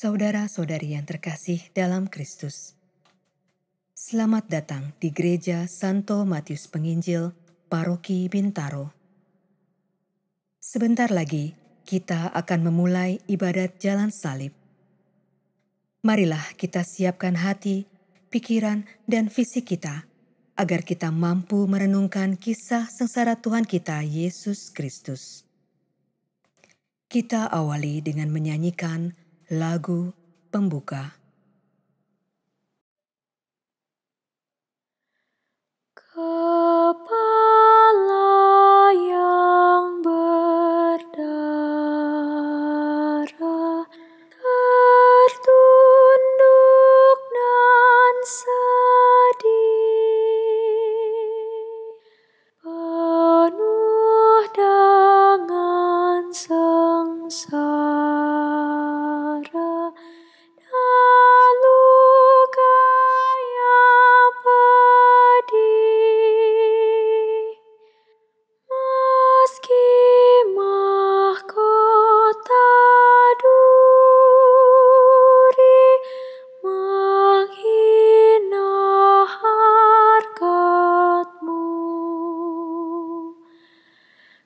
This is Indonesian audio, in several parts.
Saudara-saudari yang terkasih dalam Kristus, selamat datang di Gereja Santo Matius Penginjil, Paroki Bintaro. Sebentar lagi kita akan memulai ibadat Jalan Salib. Marilah kita siapkan hati, pikiran, dan fisik kita, agar kita mampu merenungkan kisah sengsara Tuhan kita Yesus Kristus. Kita awali dengan menyanyikan lagu pembuka. Kepala yang berdarah tertunduk dan sedih, penuh dengan sengsara dan luka yang pedih. Meski mahkota duri menghina harkat-Mu,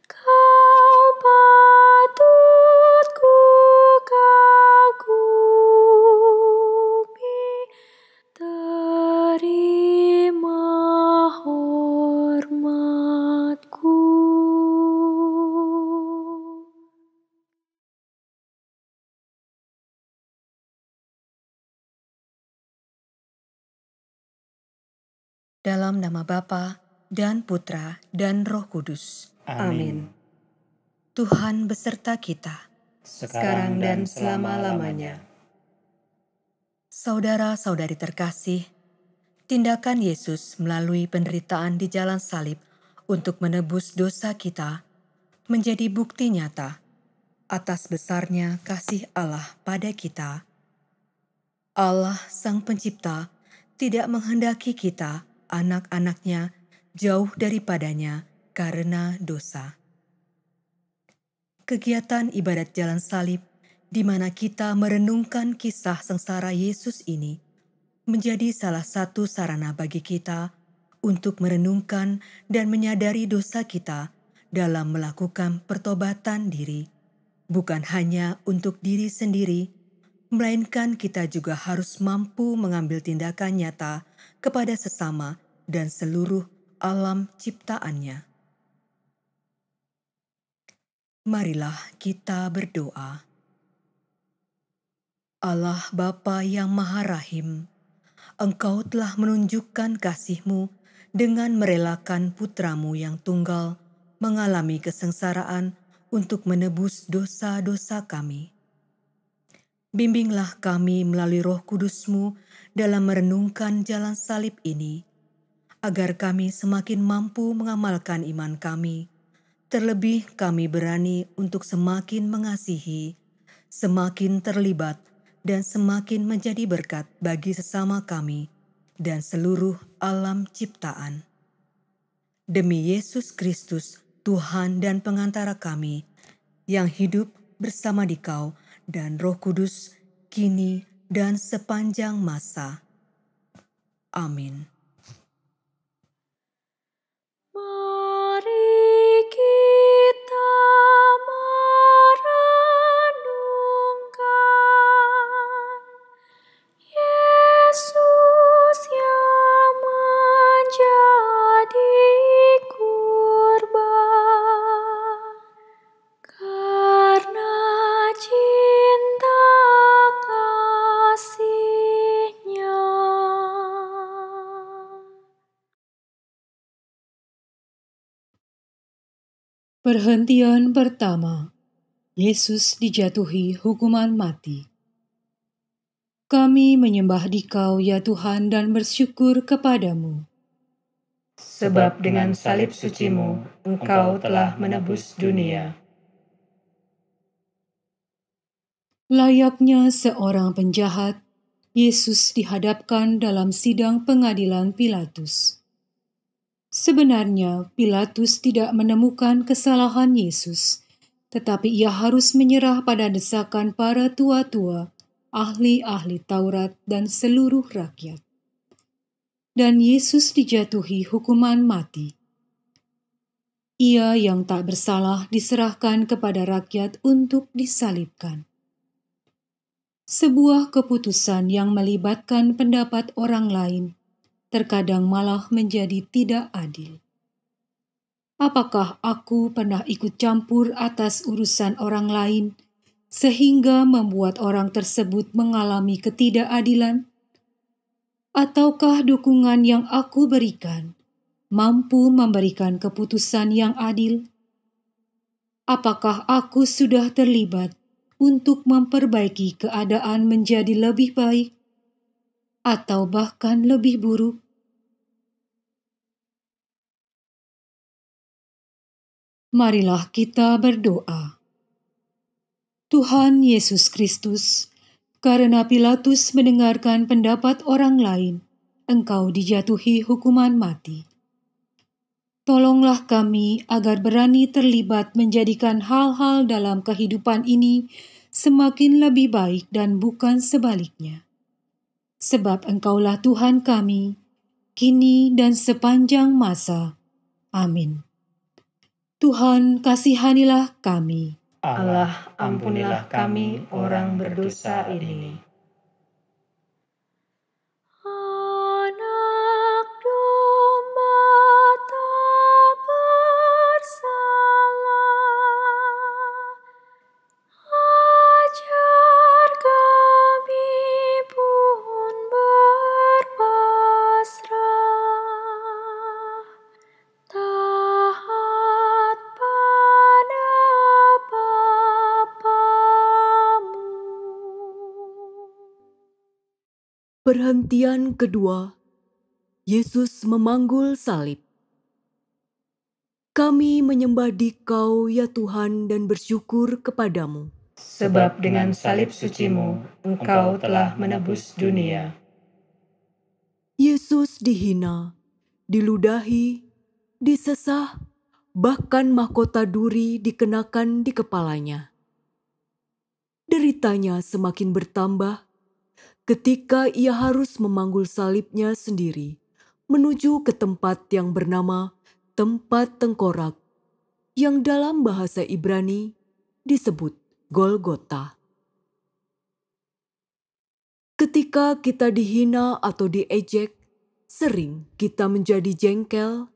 Kau patut ku kagumi, terima hormat-Ku. Dalam nama Bapa dan Putra dan Roh Kudus. Amin. Tuhan beserta kita, sekarang dan selama-lamanya. Saudara-saudari terkasih, tindakan Yesus melalui penderitaan di jalan salib untuk menebus dosa kita menjadi bukti nyata atas besarnya kasih Allah pada kita. Allah Sang Pencipta tidak menghendaki kita, anak-anaknya, jauh daripadanya karena dosa. Kegiatan ibadat jalan salib di mana kita merenungkan kisah sengsara Yesus ini menjadi salah satu sarana bagi kita untuk merenungkan dan menyadari dosa kita dalam melakukan pertobatan diri, bukan hanya untuk diri sendiri, melainkan kita juga harus mampu mengambil tindakan nyata kepada sesama dan seluruh alam ciptaannya. Marilah kita berdoa. Allah Bapa yang Maha Rahim, Engkau telah menunjukkan kasih-Mu dengan merelakan Putra-Mu yang tunggal mengalami kesengsaraan untuk menebus dosa-dosa kami. Bimbinglah kami melalui Roh Kudus-Mu dalam merenungkan jalan salib ini, agar kami semakin mampu mengamalkan iman kami. Terlebih kami berani untuk semakin mengasihi, semakin terlibat, dan semakin menjadi berkat bagi sesama kami dan seluruh alam ciptaan. Demi Yesus Kristus, Tuhan dan pengantara kami, yang hidup bersama Dikau dan Roh Kudus, kini dan sepanjang masa. Amin. Mari kita merenungkan Yesus yang menjadi kurban karena cinta kasih-Nya. Perhentian pertama, Yesus dijatuhi hukuman mati. Kami menyembah Dikau ya Tuhan dan bersyukur kepadamu. Sebab dengan salib suci-Mu, Engkau telah menebus dunia. Layaknya seorang penjahat, Yesus dihadapkan dalam sidang pengadilan Pilatus. Sebenarnya Pilatus tidak menemukan kesalahan Yesus, tetapi ia harus menyerah pada desakan para tua-tua ahli-ahli Taurat dan seluruh rakyat. Dan Yesus dijatuhi hukuman mati. Ia yang tak bersalah diserahkan kepada rakyat untuk disalibkan. Sebuah keputusan yang melibatkan pendapat orang lain terkadang malah menjadi tidak adil. Apakah aku pernah ikut campur atas urusan orang lain sehingga membuat orang tersebut mengalami ketidakadilan? Ataukah dukungan yang aku berikan mampu memberikan keputusan yang adil? Apakah aku sudah terlibat untuk memperbaiki keadaan menjadi lebih baik atau bahkan lebih buruk? Marilah kita berdoa. Tuhan Yesus Kristus, karena Pilatus mendengarkan pendapat orang lain, Engkau dijatuhi hukuman mati. Tolonglah kami agar berani terlibat menjadikan hal-hal dalam kehidupan ini semakin lebih baik dan bukan sebaliknya. Sebab Engkaulah Tuhan kami, kini dan sepanjang masa. Amin. Tuhan, kasihanilah kami. Allah, ampunilah kami orang berdosa ini. Anak domba tak bersalah, ajar kami pun berpasrah, taat pada Bapamu. Perhentian kedua, Yesus memanggul salib. Kami menyembah Dikau, ya Tuhan, dan bersyukur kepadamu. Sebab dengan salib suci-Mu, Engkau telah menebus dunia. Yesus dihina, diludahi, disesah, bahkan mahkota duri dikenakan di kepalanya. Deritanya semakin bertambah ketika ia harus memanggul salibnya sendiri menuju ke tempat yang bernama tempat tengkorak, yang dalam bahasa Ibrani disebut Golgota. Ketika kita dihina atau diejek, sering kita menjadi jengkel,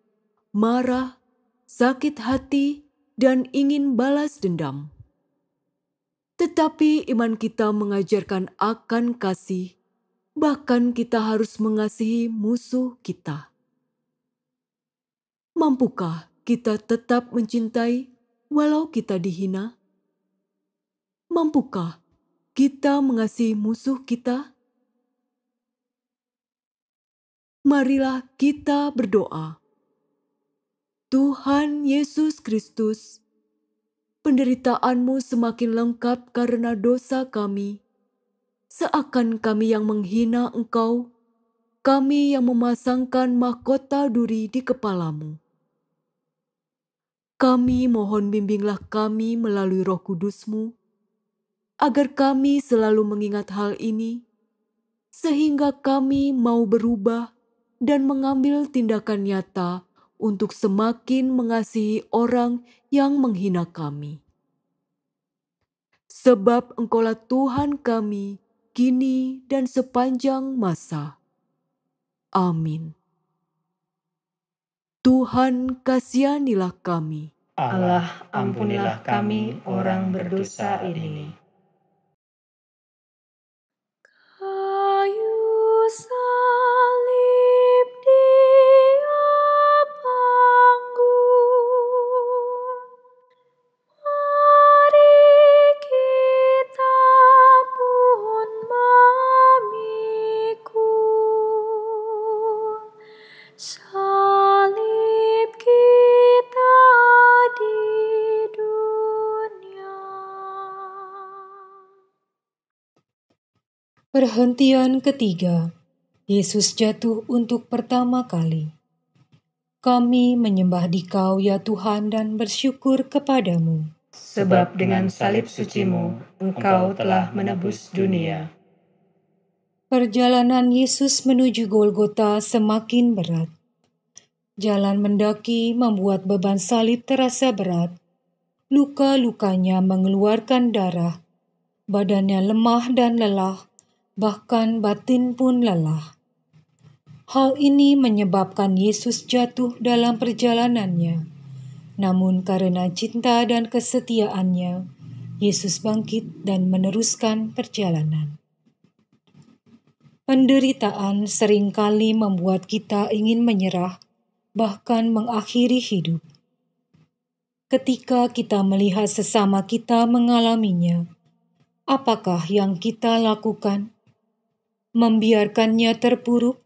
marah, sakit hati, dan ingin balas dendam. Tetapi iman kita mengajarkan akan kasih, bahkan kita harus mengasihi musuh kita. Mampukah kita tetap mencintai walau kita dihina? Mampukah kita mengasihi musuh kita? Marilah kita berdoa. Tuhan Yesus Kristus, penderitaan-Mu semakin lengkap karena dosa kami. Seakan kami yang menghina Engkau, kami yang memasangkan mahkota duri di kepala-Mu. Kami mohon bimbinglah kami melalui Roh Kudus-Mu, agar kami selalu mengingat hal ini, sehingga kami mau berubah dan mengambil tindakan nyata untuk semakin mengasihi orang yang menghina kami. Sebab Engkaulah Tuhan kami, kini dan sepanjang masa. Amin. Tuhan, kasihanilah kami. Allah, ampunilah kami orang berdosa ini. Kayu salib Dia panggung, mari kita pun memikul salib kita di dunia. Perhentian ketiga, Yesus jatuh untuk pertama kali. Kami menyembah Dikau, ya Tuhan, dan bersyukur kepadamu. Sebab dengan salib suci-Mu, Engkau telah menebus dunia. Perjalanan Yesus menuju Golgota semakin berat. Jalan mendaki membuat beban salib terasa berat. Luka-lukanya mengeluarkan darah. Badannya lemah dan lelah, bahkan batin pun lelah. Hal ini menyebabkan Yesus jatuh dalam perjalanannya. Namun karena cinta dan kesetiaannya, Yesus bangkit dan meneruskan perjalanan. Penderitaan seringkali membuat kita ingin menyerah, bahkan mengakhiri hidup. Ketika kita melihat sesama kita mengalaminya, apakah yang kita lakukan? Membiarkannya terpuruk?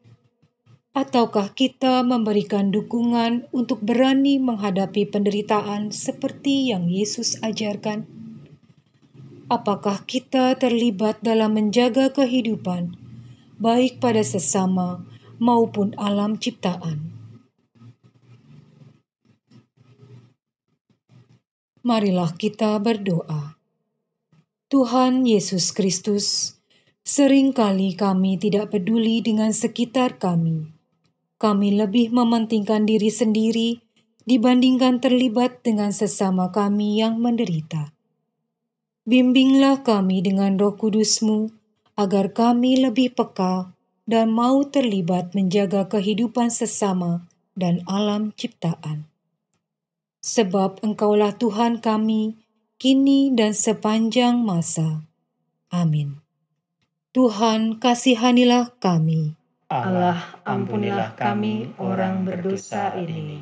Ataukah kita memberikan dukungan untuk berani menghadapi penderitaan seperti yang Yesus ajarkan? Apakah kita terlibat dalam menjaga kehidupan, baik pada sesama maupun alam ciptaan? Marilah kita berdoa. Tuhan Yesus Kristus, seringkali kami tidak peduli dengan sekitar kami. Kami lebih mementingkan diri sendiri dibandingkan terlibat dengan sesama kami yang menderita. Bimbinglah kami dengan Roh Kudus-Mu, agar kami lebih peka dan mau terlibat menjaga kehidupan sesama dan alam ciptaan. Sebab Engkaulah Tuhan kami, kini dan sepanjang masa. Amin. Tuhan, kasihanilah kami. Allah, ampunilah kami orang berdosa ini.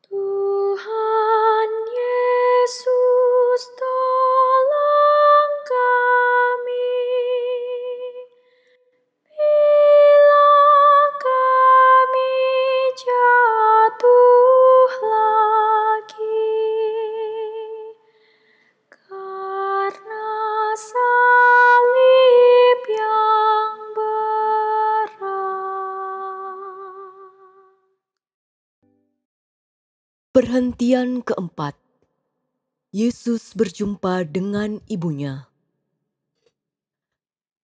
Tuhan Yesus, tolong kami. Bila kami jatuh lagi, karena salib yang berat. Perhentian keempat. Yesus berjumpa dengan ibunya.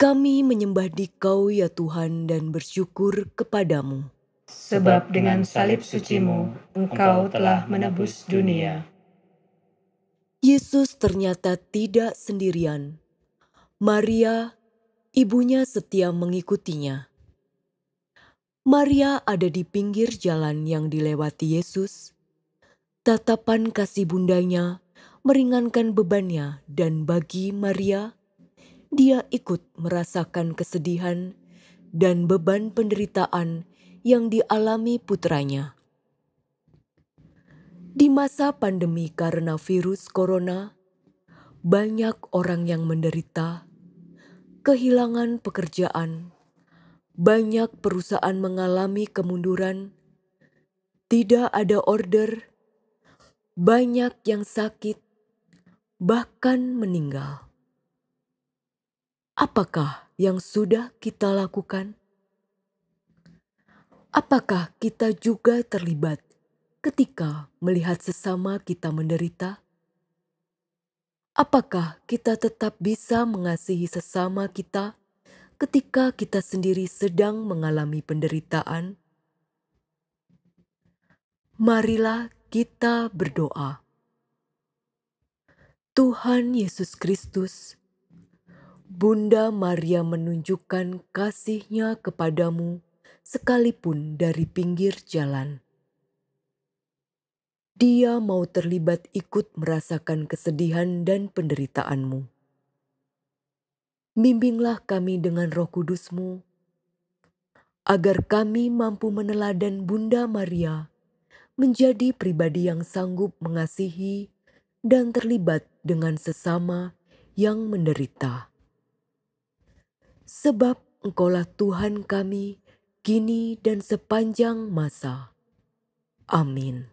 Kami menyembah Dikau ya Tuhan dan bersyukur kepadamu. Sebab dengan salib suci-Mu, Engkau telah menebus dunia. Yesus ternyata tidak sendirian. Maria, ibunya setia mengikutinya. Maria ada di pinggir jalan yang dilewati Yesus. Tatapan kasih bundanya meringankan bebannya, dan bagi Maria, dia ikut merasakan kesedihan dan beban penderitaan yang dialami putranya. Di masa pandemi karena virus corona, banyak orang yang menderita, kehilangan pekerjaan, banyak perusahaan mengalami kemunduran, tidak ada order, banyak yang sakit, bahkan meninggal. Apakah yang sudah kita lakukan? Apakah kita juga terlibat ketika melihat sesama kita menderita? Apakah kita tetap bisa mengasihi sesama kita ketika kita sendiri sedang mengalami penderitaan? Marilah kita berdoa. Tuhan Yesus Kristus, Bunda Maria menunjukkan kasih-Nya kepadamu sekalipun dari pinggir jalan. Dia mau terlibat ikut merasakan kesedihan dan penderitaanmu. Bimbinglah kami dengan Roh Kudus-Mu, agar kami mampu meneladan Bunda Maria menjadi pribadi yang sanggup mengasihi dan terlibat dengan sesama yang menderita. Sebab Engkaulah Tuhan kami, kini dan sepanjang masa. Amin.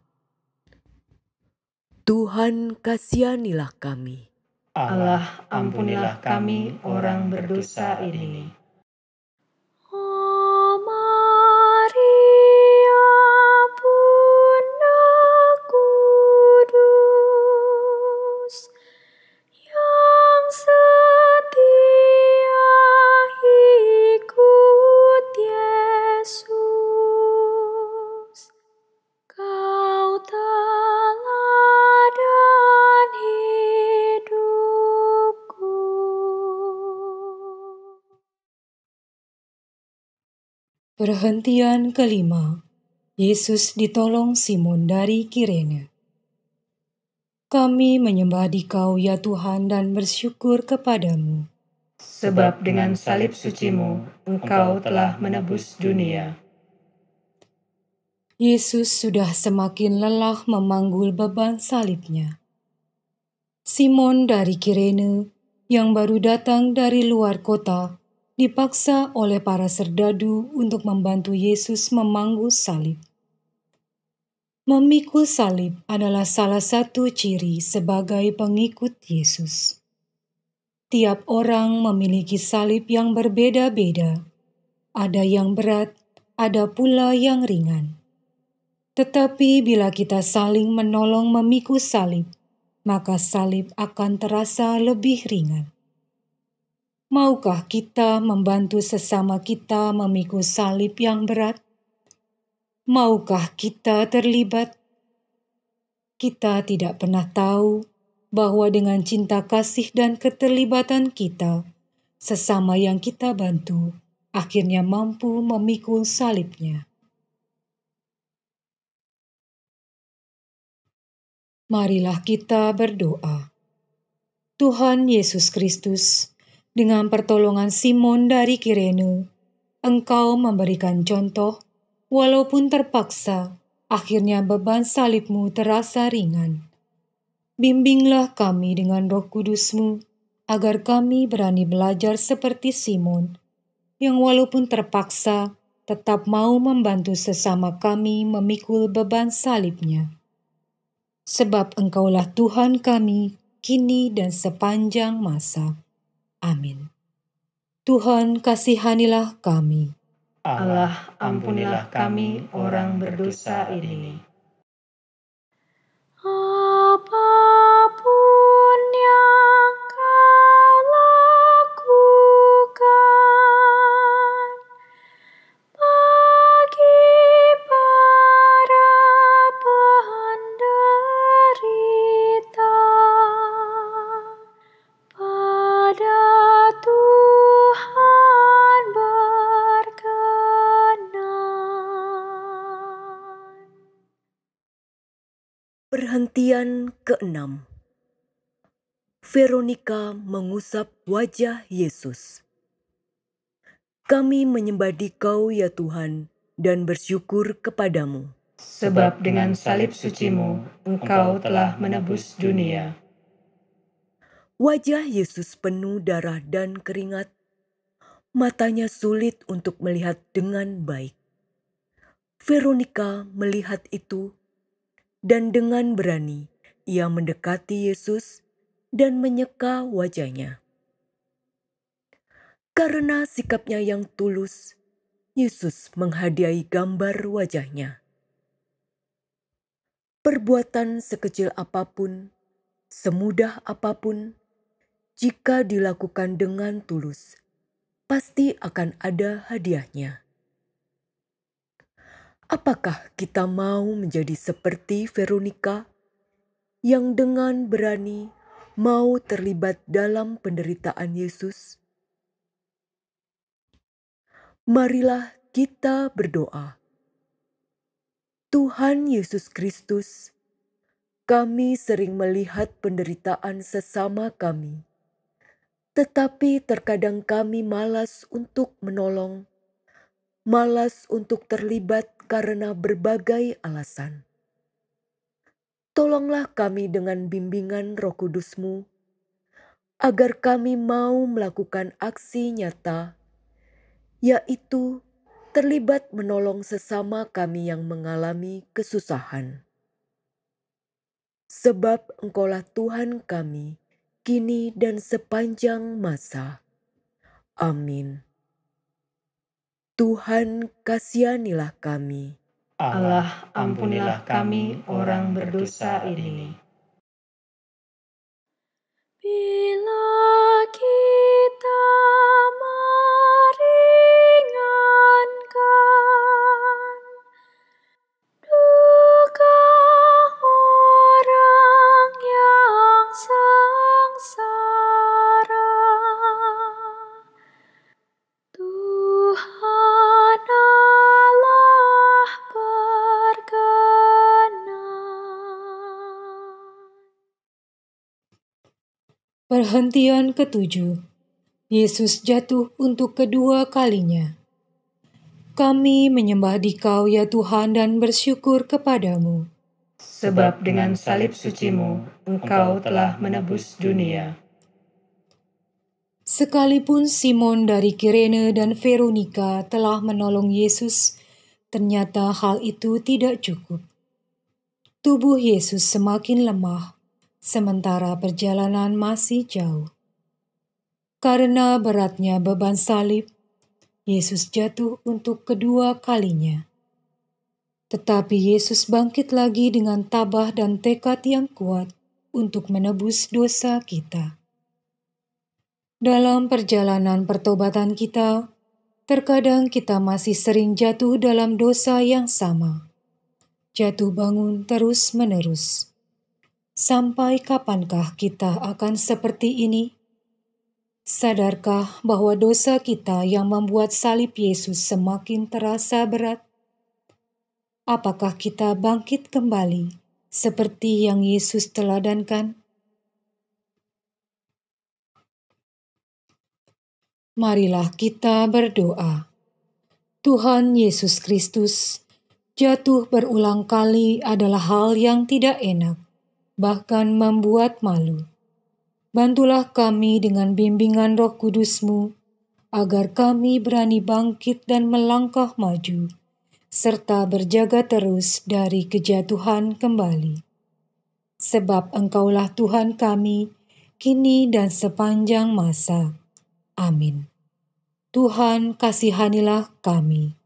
Tuhan, kasihanilah kami. Allah, ampunilah kami orang berdosa ini. Oh Maria, Bunda Kudus, yang setia ikut Perhentian kelima, Yesus ditolong Simon dari Kirene. Kami menyembah Dikau ya Tuhan dan bersyukur kepadamu. Sebab dengan salib sucimu, Engkau telah menebus dunia. Yesus sudah semakin lelah memanggul beban salibnya. Simon dari Kirene yang baru datang dari luar kota dipaksa oleh para serdadu untuk membantu Yesus memanggul salib. Memikul salib adalah salah satu ciri sebagai pengikut Yesus. Tiap orang memiliki salib yang berbeda-beda. Ada yang berat, ada pula yang ringan. Tetapi bila kita saling menolong memikul salib, maka salib akan terasa lebih ringan. Maukah kita membantu sesama kita memikul salib yang berat? Maukah kita terlibat? Kita tidak pernah tahu bahwa dengan cinta kasih dan keterlibatan kita, sesama yang kita bantu akhirnya mampu memikul salibnya. Marilah kita berdoa. Tuhan Yesus Kristus, dengan pertolongan Simon dari Kirene, Engkau memberikan contoh, walaupun terpaksa, akhirnya beban salib-Mu terasa ringan. Bimbinglah kami dengan Roh Kudus-Mu, agar kami berani belajar seperti Simon, yang walaupun terpaksa, tetap mau membantu sesama kami memikul beban salibnya. Sebab Engkaulah Tuhan kami, kini dan sepanjang masa. Amin. Tuhan kasihanilah kami. Allah, ampunilah kami orang berdosa ini. Apapun yang kau lakukan bagi para penderita, pada Tuhan berkenan. Perhentian keenam. Veronika mengusap wajah Yesus. Kami menyembah Dikau ya Tuhan dan bersyukur kepadamu. Sebab dengan salib sucimu, Engkau telah menebus dunia. Wajah Yesus penuh darah dan keringat. Matanya sulit untuk melihat dengan baik. Veronika melihat itu, dan dengan berani ia mendekati Yesus dan menyeka wajahnya. Karena sikapnya yang tulus, Yesus menghadiahi gambar wajahnya. Perbuatan sekecil apapun, semudah apapun, jika dilakukan dengan tulus, pasti akan ada hadiahnya. Apakah kita mau menjadi seperti Veronika yang dengan berani mau terlibat dalam penderitaan Yesus? Marilah kita berdoa. Tuhan Yesus Kristus, kami sering melihat penderitaan sesama kami, tetapi terkadang kami malas untuk menolong, malas untuk terlibat karena berbagai alasan. Tolonglah kami dengan bimbingan Roh Kudus-Mu, agar kami mau melakukan aksi nyata, yaitu terlibat menolong sesama kami yang mengalami kesusahan. Sebab Engkaulah Tuhan kami, kini dan sepanjang masa. Amin. Tuhan kasihanilah kami. Allah, ampunilah kami orang berdosa ini. Bila kita meringankan duka orang yang sengsara, Tuhan Perhentian ketujuh. Yesus jatuh untuk kedua kalinya. Kami menyembah Dikau ya Tuhan dan bersyukur kepadamu. Sebab dengan salib sucimu, Engkau telah menebus dunia. Sekalipun Simon dari Kirene dan Veronika telah menolong Yesus, ternyata hal itu tidak cukup. Tubuh Yesus semakin lemah, sementara perjalanan masih jauh. Karena beratnya beban salib, Yesus jatuh untuk kedua kalinya. Tetapi Yesus bangkit lagi dengan tabah dan tekad yang kuat untuk menebus dosa kita. Dalam perjalanan pertobatan kita, terkadang kita masih sering jatuh dalam dosa yang sama. Jatuh bangun terus-menerus. Sampai kapankah kita akan seperti ini? Sadarkah bahwa dosa kita yang membuat salib Yesus semakin terasa berat? Apakah kita bangkit kembali seperti yang Yesus teladankan? Marilah kita berdoa. Tuhan Yesus Kristus, jatuh berulang kali adalah hal yang tidak enak, bahkan membuat malu. Bantulah kami dengan bimbingan Roh Kudus-Mu, agar kami berani bangkit dan melangkah maju, serta berjaga terus dari kejatuhan kembali. Sebab Engkaulah Tuhan kami, kini dan sepanjang masa. Amin. Tuhan kasihanilah kami.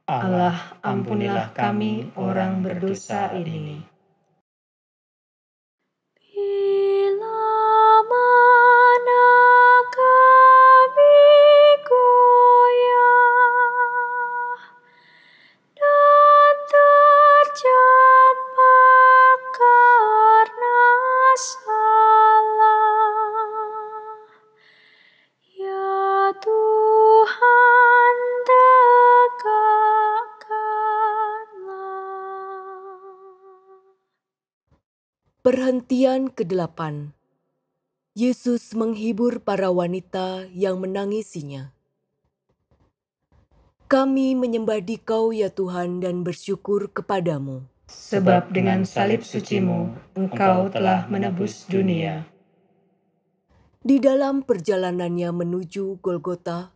Allah, ampunilah kami orang berdosa ini. Bila mana kami goyah dan terjebak karena salah, ya Tuhan tegakkanlah. Perhentian ke-8. Yesus menghibur para wanita yang menangisinya. Kami menyembah Dikau ya Tuhan dan bersyukur kepadamu. Sebab dengan salib sucimu, Engkau telah menebus dunia. Di dalam perjalanannya menuju Golgota,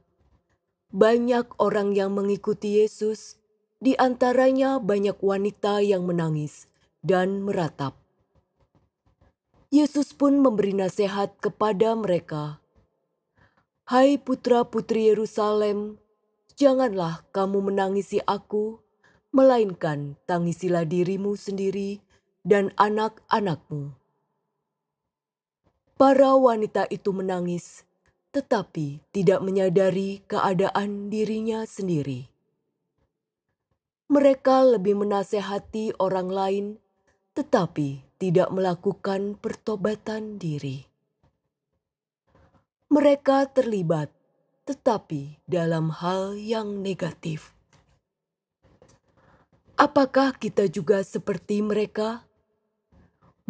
banyak orang yang mengikuti Yesus, di antaranya banyak wanita yang menangis dan meratap. Yesus pun memberi nasihat kepada mereka. Hai putra-putri Yerusalem, janganlah kamu menangisi aku, melainkan tangisilah dirimu sendiri dan anak-anakmu. Para wanita itu menangis, tetapi tidak menyadari keadaan dirinya sendiri. Mereka lebih menasehati orang lain, tetapi tidak melakukan pertobatan diri. Mereka terlibat, tetapi dalam hal yang negatif. Apakah kita juga seperti mereka?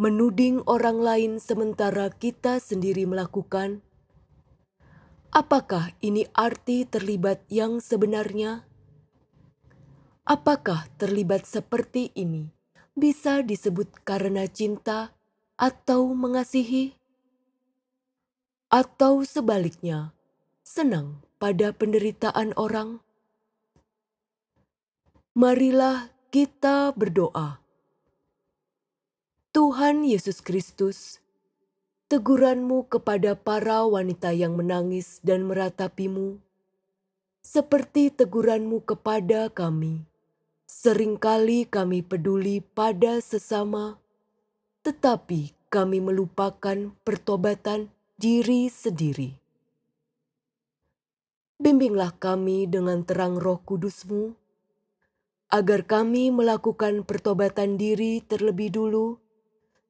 Menuding orang lain sementara kita sendiri melakukan? Apakah ini arti terlibat yang sebenarnya? Apakah terlibat seperti ini bisa disebut karena cinta atau mengasihi? Atau sebaliknya, senang pada penderitaan orang? Marilah kita berdoa. Tuhan Yesus Kristus, teguran-Mu kepada para wanita yang menangis dan meratapi-Mu, seperti teguran-Mu kepada kami. Seringkali kami peduli pada sesama, tetapi kami melupakan pertobatan diri sendiri. Bimbinglah kami dengan terang Roh Kudus-Mu, agar kami melakukan pertobatan diri terlebih dulu,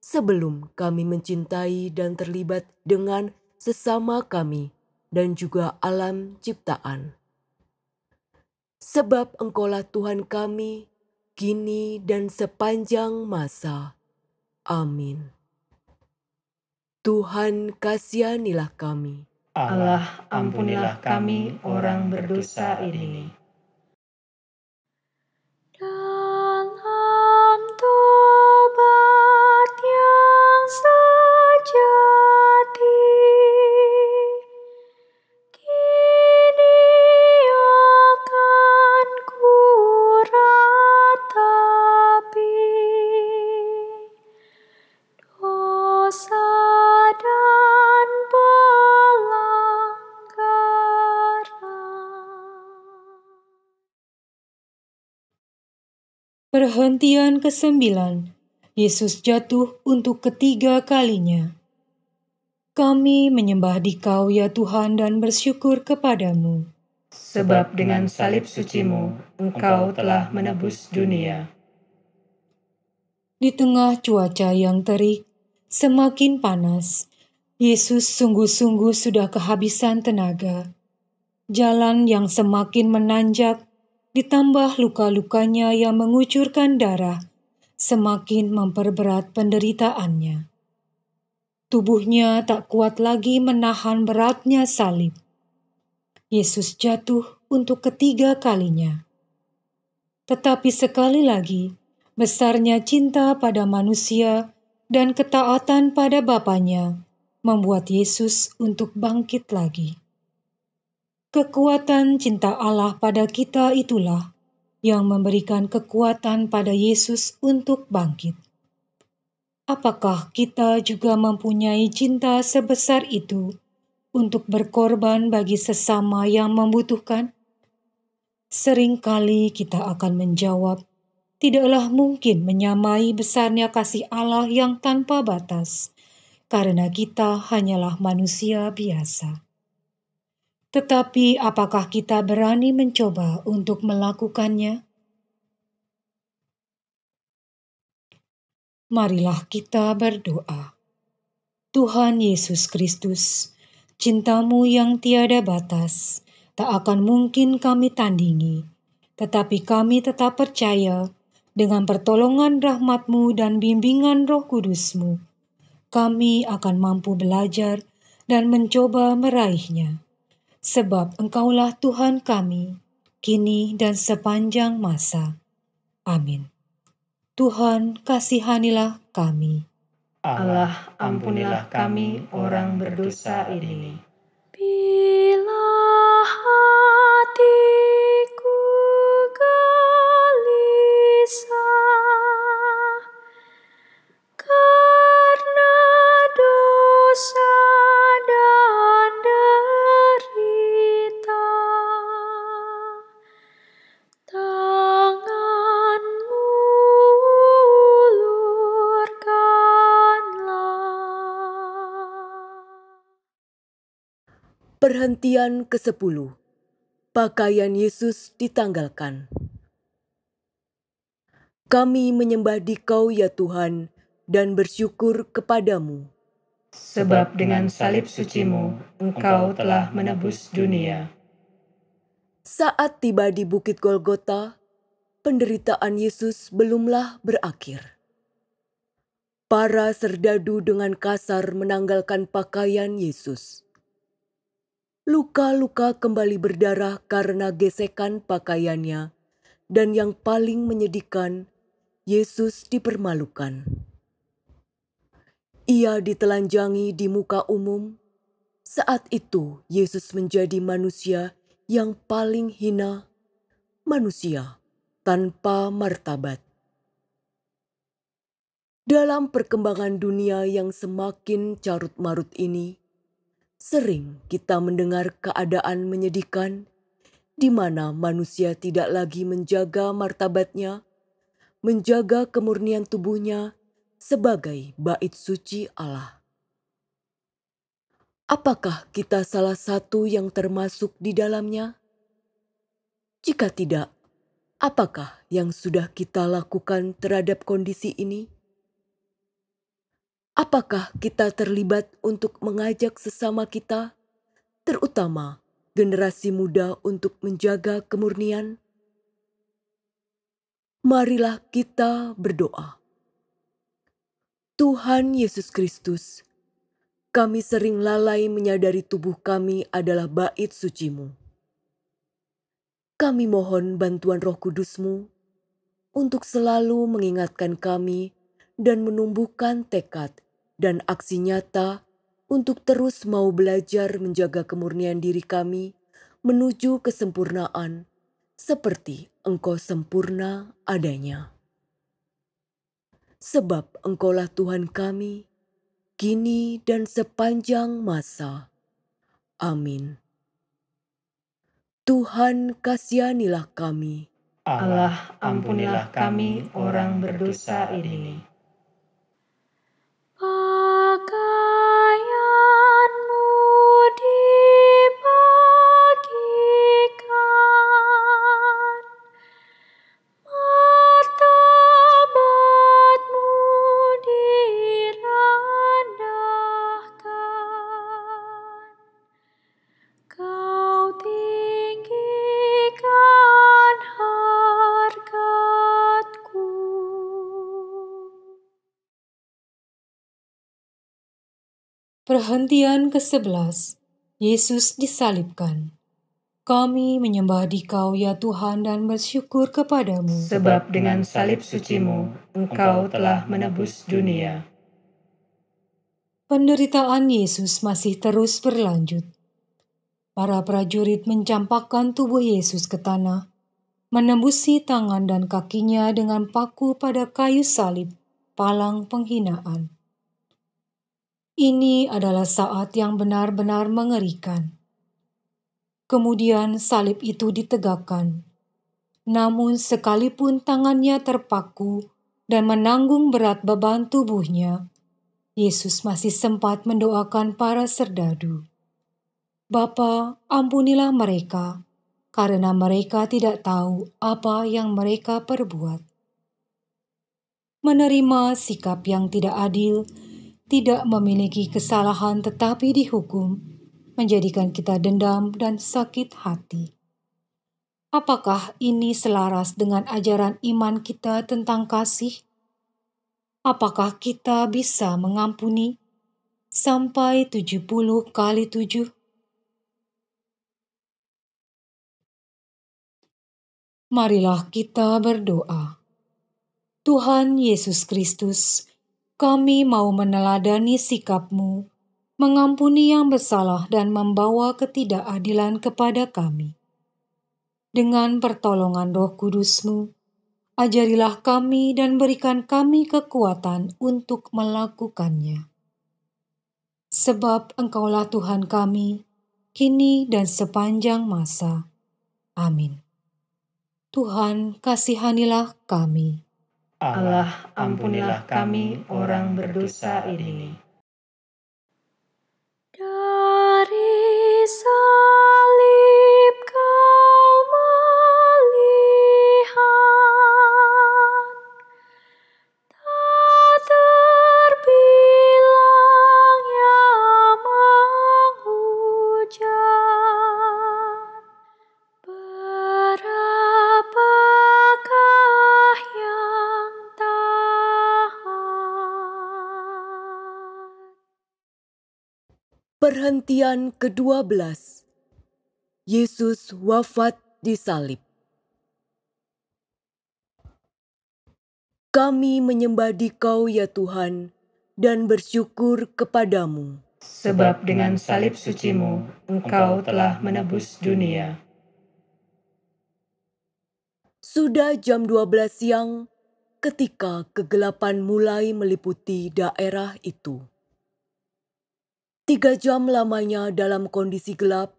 sebelum kami mencintai dan terlibat dengan sesama kami dan juga alam ciptaan. Sebab Engkaulah Tuhan kami, kini dan sepanjang masa. Amin. Tuhan, kasihanilah kami. Allah, ampunilah kami orang berdosa ini. Dalam tobat yang sejati, kini akan ku ratapi dosa dan pelanggaran. Perhentian ke-9. Yesus jatuh untuk ketiga kalinya. Kami menyembah Dikau ya Tuhan dan bersyukur kepadamu. Sebab dengan salib suci-Mu, Engkau telah menebus dunia. Di tengah cuaca yang terik, semakin panas, Yesus sungguh-sungguh sudah kehabisan tenaga. Jalan yang semakin menanjak, ditambah luka-lukanya yang mengucurkan darah, semakin memperberat penderitaannya. Tubuhnya tak kuat lagi menahan beratnya salib. Yesus jatuh untuk ketiga kalinya. Tetapi sekali lagi, besarnya cinta pada manusia dan ketaatan pada Bapanya membuat Yesus untuk bangkit lagi. Kekuatan cinta Allah pada kita itulah yang memberikan kekuatan pada Yesus untuk bangkit. Apakah kita juga mempunyai cinta sebesar itu untuk berkorban bagi sesama yang membutuhkan? Seringkali kita akan menjawab, tidaklah mungkin menyamai besarnya kasih Allah yang tanpa batas, karena kita hanyalah manusia biasa. Tetapi apakah kita berani mencoba untuk melakukannya? Marilah kita berdoa. Tuhan Yesus Kristus, cinta-Mu yang tiada batas, tak akan mungkin kami tandingi, tetapi kami tetap percaya dengan pertolongan rahmat-Mu dan bimbingan Roh Kudus-Mu, kami akan mampu belajar dan mencoba meraihnya. Sebab Engkaulah Tuhan kami, kini dan sepanjang masa. Amin. Tuhan, kasihanilah kami. Allah, ampunilah kami orang berdosa ini. Bila hatiku gelisah karena dosa dan derita, tangan-Mu ulurkanlah. Perhentian ke-10. Pakaian Yesus ditanggalkan. Kami menyembah Dikau ya Tuhan dan bersyukur kepadamu. Sebab dengan salib suci-Mu, Engkau telah menebus dunia. Saat tiba di Bukit Golgota, penderitaan Yesus belumlah berakhir. Para serdadu dengan kasar menanggalkan pakaian Yesus. Luka-luka kembali berdarah karena gesekan pakaiannya, dan yang paling menyedihkan, Yesus dipermalukan. Ia ditelanjangi di muka umum. Saat itu Yesus menjadi manusia yang paling hina, manusia tanpa martabat. Dalam perkembangan dunia yang semakin carut-marut ini, sering kita mendengar keadaan menyedihkan di mana manusia tidak lagi menjaga martabatnya, menjaga kemurnian tubuhnya sebagai bait suci Allah. Apakah kita salah satu yang termasuk di dalamnya? Jika tidak, apakah yang sudah kita lakukan terhadap kondisi ini? Apakah kita terlibat untuk mengajak sesama kita, terutama generasi muda, untuk menjaga kemurnian? Marilah kita berdoa. Tuhan Yesus Kristus, kami sering lalai menyadari tubuh kami adalah bait suci-Mu. Kami mohon bantuan Roh Kudus-Mu untuk selalu mengingatkan kami dan menumbuhkan tekad dan aksi nyata untuk terus mau belajar menjaga kemurnian diri kami menuju kesempurnaan seperti Engkau sempurna adanya. Sebab Engkaulah Tuhan kami, kini dan sepanjang masa. Amin. Tuhan, kasihanilah kami. Allah, ampunilah kami orang berdosa ini. Pakaianmu dibagikan, martabatmu direndahkan, kau tinggikan hargatku. Perhentian ke-11. Yesus disalibkan. Kami menyembah Dikau ya Tuhan dan bersyukur kepadamu. Sebab dengan salib suci-Mu, Engkau telah menebus dunia. Penderitaan Yesus masih terus berlanjut. Para prajurit mencampakkan tubuh Yesus ke tanah, menembusi tangan dan kakinya dengan paku pada kayu salib, palang penghinaan. Ini adalah saat yang benar-benar mengerikan. Kemudian salib itu ditegakkan. Namun sekalipun tangannya terpaku dan menanggung berat beban tubuhnya, Yesus masih sempat mendoakan para serdadu. Bapa, ampunilah mereka, karena mereka tidak tahu apa yang mereka perbuat. Menerima sikap yang tidak adil, tidak memiliki kesalahan tetapi dihukum, menjadikan kita dendam dan sakit hati. Apakah ini selaras dengan ajaran iman kita tentang kasih? Apakah kita bisa mengampuni sampai 70 kali 7? Marilah kita berdoa. Tuhan Yesus Kristus, kami mau meneladani sikap-Mu, mengampuni yang bersalah dan membawa ketidakadilan kepada kami. Dengan pertolongan Roh Kudus-Mu, ajarilah kami dan berikan kami kekuatan untuk melakukannya. Sebab Engkaulah Tuhan kami, kini dan sepanjang masa. Amin. Tuhan, kasihanilah kami. Allah, ampunilah kami orang berdosa ini. Dari salib kau melihat, tak terbilang yang menghujat. Berapakah yang taat? Perhentian ke-12. Yesus wafat di salib. Kami menyembah Dikau ya Tuhan dan bersyukur kepadamu. Sebab dengan salib suci-Mu, Engkau telah menebus dunia. Sudah jam 12 siang ketika kegelapan mulai meliputi daerah itu. 3 jam lamanya dalam kondisi gelap,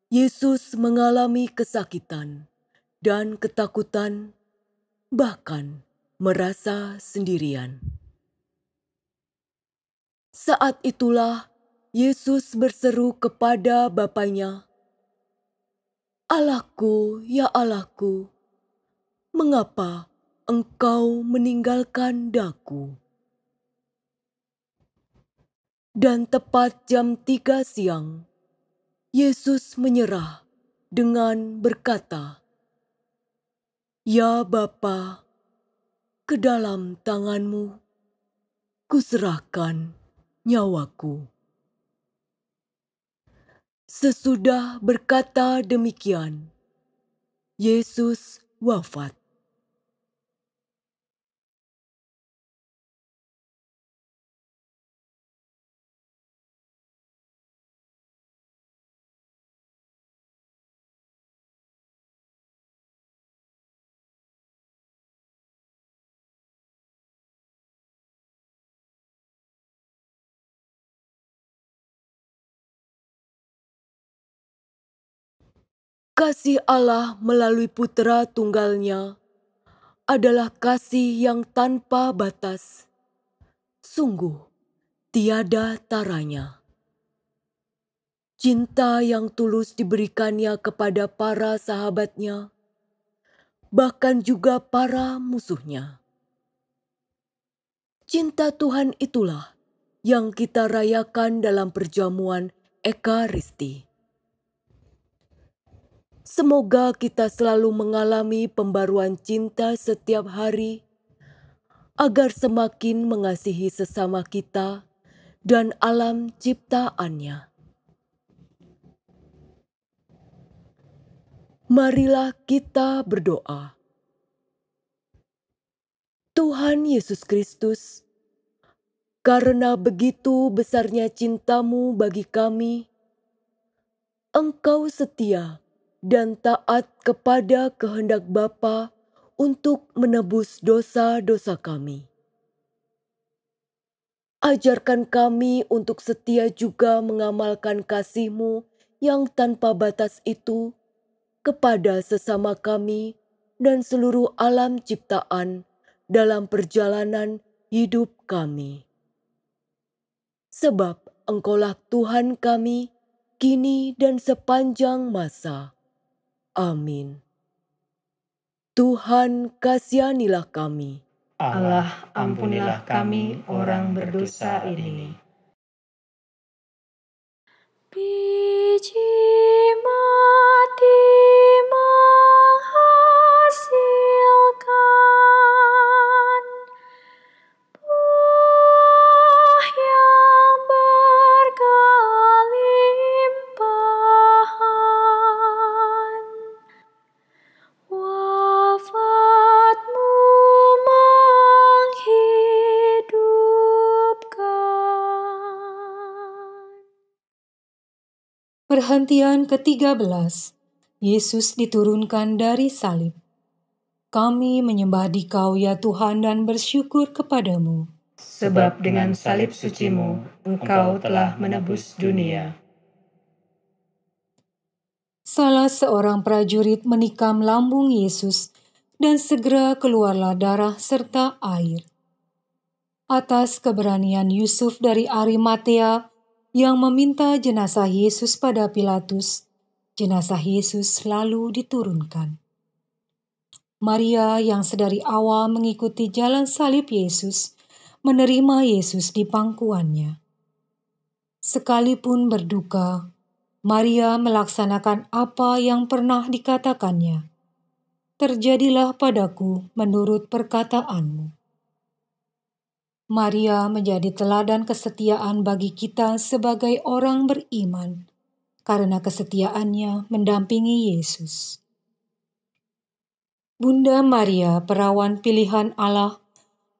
Yesus mengalami kesakitan dan ketakutan, bahkan merasa sendirian. Saat itulah Yesus berseru kepada Bapanya, "Allahku, ya Allahku, mengapa Engkau meninggalkan Daku?" Dan tepat jam 3 siang, Yesus menyerah dengan berkata, "Ya Bapa, ke dalam tangan-Mu kuserahkan nyawaku. Sesudah berkata demikian, Yesus wafat. Kasih Allah melalui Putra Tunggalnya adalah kasih yang tanpa batas. Sungguh, tiada taranya. Cinta yang tulus diberikannya kepada para sahabatnya, bahkan juga para musuhnya. Cinta Tuhan itulah yang kita rayakan dalam perjamuan Ekaristi. Semoga kita selalu mengalami pembaruan cinta setiap hari, agar semakin mengasihi sesama kita dan alam ciptaannya. Marilah kita berdoa. Tuhan Yesus Kristus, karena begitu besarnya cintamu bagi kami, Engkau setia dan taat kepada kehendak Bapa untuk menebus dosa-dosa kami. Ajarkan kami untuk setia juga mengamalkan kasih-Mu yang tanpa batas itu kepada sesama kami dan seluruh alam ciptaan dalam perjalanan hidup kami. Sebab Engkaulah Tuhan kami, kini dan sepanjang masa. Amin. Tuhan, kasihanilah kami. Allah, ampunilah kami orang berdosa ini. Biji mati menghasilkan buah yang berkelimpahan. Wafatmu menghidupkan. Perhentian ke-13. Yesus diturunkan dari salib. Kami menyembah Dikau ya Tuhan dan bersyukur kepadamu. Sebab dengan salib suci-Mu, Engkau telah menebus dunia. Salah seorang prajurit menikam lambung Yesus dan segera keluarlah darah serta air. Atas keberanian Yusuf dari Arimatea yang meminta jenazah Yesus pada Pilatus, jenazah Yesus lalu diturunkan. Maria yang sedari awal mengikuti jalan salib Yesus, menerima Yesus di pangkuannya. Sekalipun berduka, Maria melaksanakan apa yang pernah dikatakannya. Terjadilah padaku menurut perkataanmu. Maria menjadi teladan kesetiaan bagi kita sebagai orang beriman, karena kesetiaannya mendampingi Yesus. Bunda Maria, perawan pilihan Allah,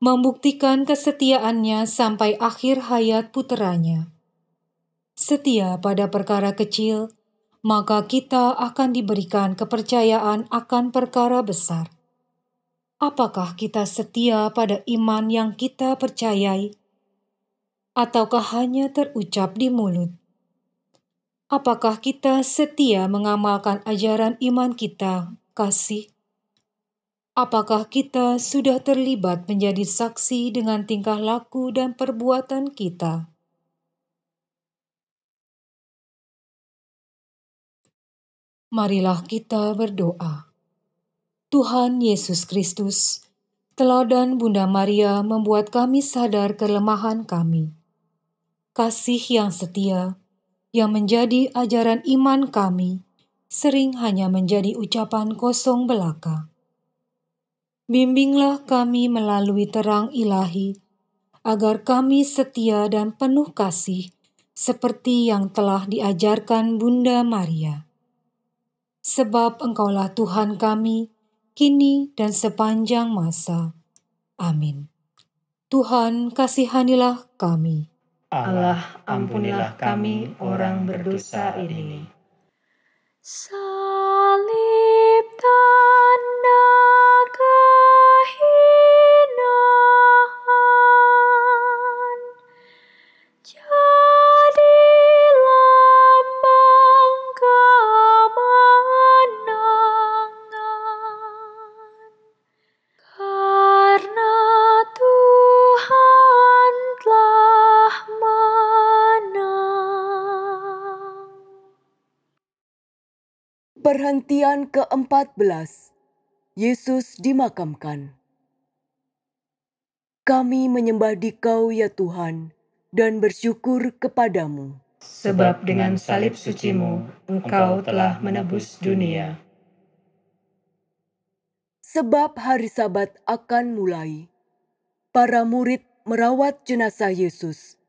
membuktikan kesetiaannya sampai akhir hayat puteranya. Setia pada perkara kecil, maka kita akan diberikan kepercayaan akan perkara besar. Apakah kita setia pada iman yang kita percayai? Ataukah hanya terucap di mulut? Apakah kita setia mengamalkan ajaran iman kita, kasih? Apakah kita sudah terlibat menjadi saksi dengan tingkah laku dan perbuatan kita? Marilah kita berdoa. Tuhan Yesus Kristus, teladan Bunda Maria membuat kami sadar kelemahan kami. Kasih yang setia, yang menjadi ajaran iman kami, sering hanya menjadi ucapan kosong belaka. Bimbinglah kami melalui terang ilahi, agar kami setia dan penuh kasih seperti yang telah diajarkan Bunda Maria. Sebab Engkaulah Tuhan kami, kini dan sepanjang masa. Amin. Tuhan, kasihanilah kami. Allah, ampunilah kami orang berdosa ini. Salib tanda kehinaan, jadi lambang kemenangan. Karena Tuhan telah menang. Perhentian ke-14. Yesus dimakamkan. Kami menyembah Dikau ya Tuhan, dan bersyukur kepadamu. Sebab dengan salib suci-Mu, Engkau telah menebus dunia. Sebab hari Sabat akan mulai. Para murid merawat jenazah Yesus,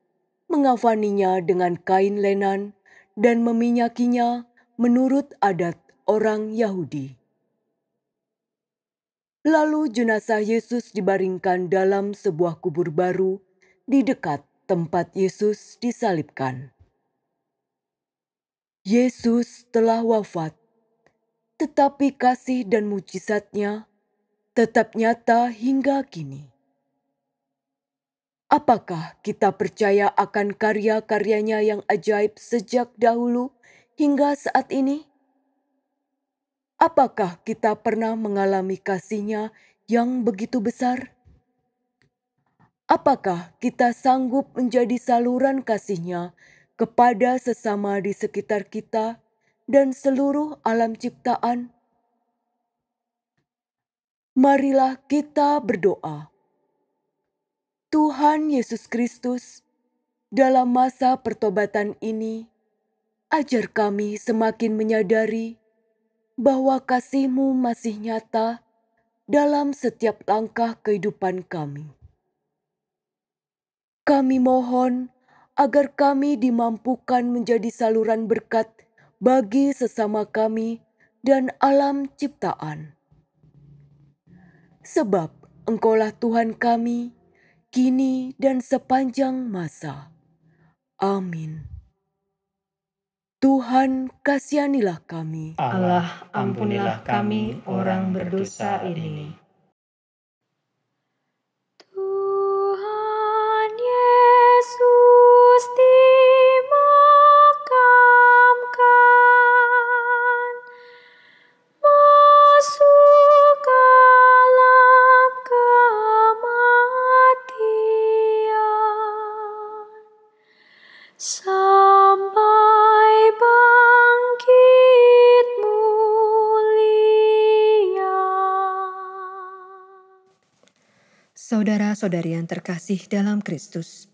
mengafaninya dengan kain lenan dan meminyakinya menurut adat orang Yahudi. Lalu jenazah Yesus dibaringkan dalam sebuah kubur baru di dekat tempat Yesus disalibkan. Yesus telah wafat, tetapi kasih dan mujizatnya tetap nyata hingga kini. Apakah kita percaya akan karya-karyanya yang ajaib sejak dahulu hingga saat ini? Apakah kita pernah mengalami kasih-Nya yang begitu besar? Apakah kita sanggup menjadi saluran kasih-Nya kepada sesama di sekitar kita dan seluruh alam ciptaan? Marilah kita berdoa. Tuhan Yesus Kristus, dalam masa pertobatan ini, ajar kami semakin menyadari bahwa kasih-Mu masih nyata dalam setiap langkah kehidupan kami. Kami mohon agar kami dimampukan menjadi saluran berkat bagi sesama kami dan alam ciptaan. Sebab Engkaulah Tuhan kami, kini dan sepanjang masa. Amin. Tuhan, kasihanilah kami. Allah, ampunilah kami orang berdosa ini. Tuhan Yesus dimakamkan, masuk alam kematian, sampai bangkit mulia. Saudara-saudari yang terkasih dalam Kristus,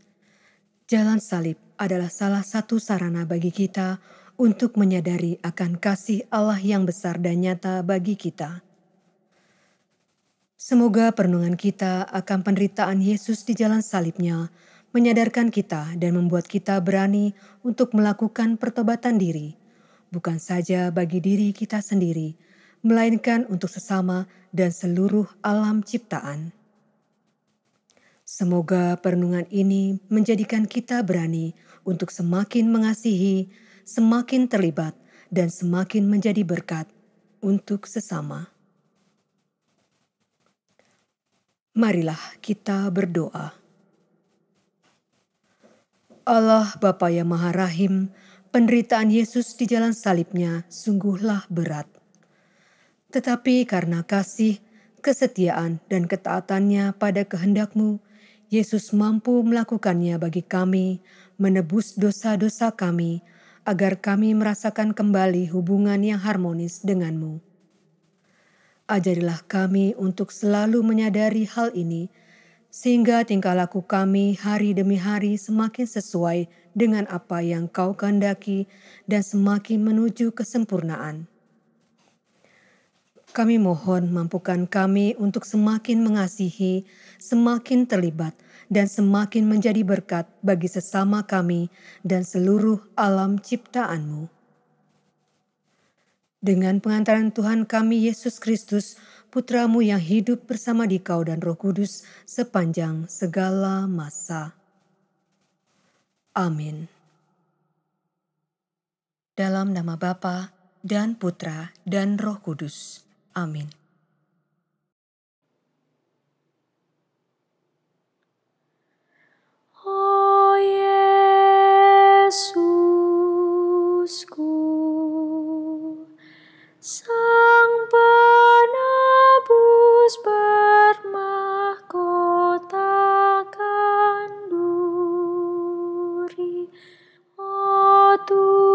jalan salib adalah salah satu sarana bagi kita untuk menyadari akan kasih Allah yang besar dan nyata bagi kita. Semoga perenungan kita akan penderitaan Yesus di jalan salibnya menyadarkan kita dan membuat kita berani untuk melakukan pertobatan diri, bukan saja bagi diri kita sendiri, melainkan untuk sesama dan seluruh alam ciptaan. Semoga perenungan ini menjadikan kita berani untuk semakin mengasihi, semakin terlibat, dan semakin menjadi berkat untuk sesama. Marilah kita berdoa. Allah Bapa yang Maha Rahim, penderitaan Yesus di jalan salibnya sungguhlah berat. Tetapi karena kasih, kesetiaan, dan ketaatannya pada kehendak-Mu, Yesus mampu melakukannya bagi kami, menebus dosa-dosa kami, agar kami merasakan kembali hubungan yang harmonis dengan-Mu. Ajarilah kami untuk selalu menyadari hal ini, sehingga tingkah laku kami hari demi hari semakin sesuai dengan apa yang Kau kehendaki dan semakin menuju kesempurnaan. Kami mohon mampukan kami untuk semakin mengasihi, semakin terlibat, dan semakin menjadi berkat bagi sesama kami dan seluruh alam ciptaan-Mu. Dengan pengantaran Tuhan kami Yesus Kristus, Putra-Mu yang hidup bersama Dikau dan Roh Kudus sepanjang segala masa. Amin. Dalam nama Bapa dan Putra dan Roh Kudus. Amin. Oh Yesusku, Sang Penebus bermahkotakan duri, oh Tuhan